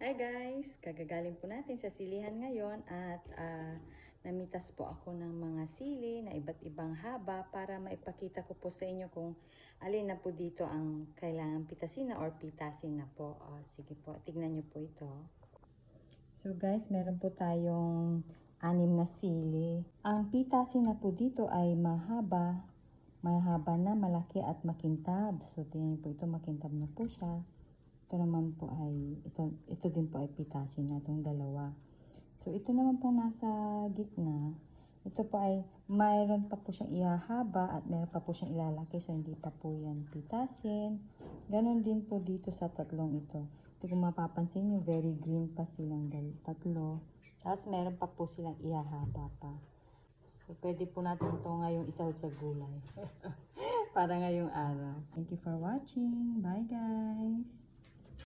Hi guys! Kagagaling po natin sa silihan ngayon at namitas po ako ng mga sili na iba't ibang haba para maipakita ko po sa inyo kung alin na po dito ang kailangan pitasin na or pitasin na po. Sige po, tignan nyo po ito. So guys, meron po tayong 6 na sili. Ang pitasin na po dito ay mahaba na, malaki at makintab. So tingnan po ito, makintab na po siya. Ito naman po ay, ito din po ay pitasin na itong dalawa. So, ito naman po nasa gitna. Ito po ay, mayroon pa po siyang ihahaba at mayroon pa po siyang ilalaki. So, hindi pa po yan pitasin. Ganon din po dito sa tatlong ito. Ito kung mapapansin nyo, very green pa silang tatlo. Tapos, meron pa po silang ihahaba pa. So, pwede po natin ito ngayong isahod sa gulay. Para ngayong araw. Thank you for watching. Bye guys!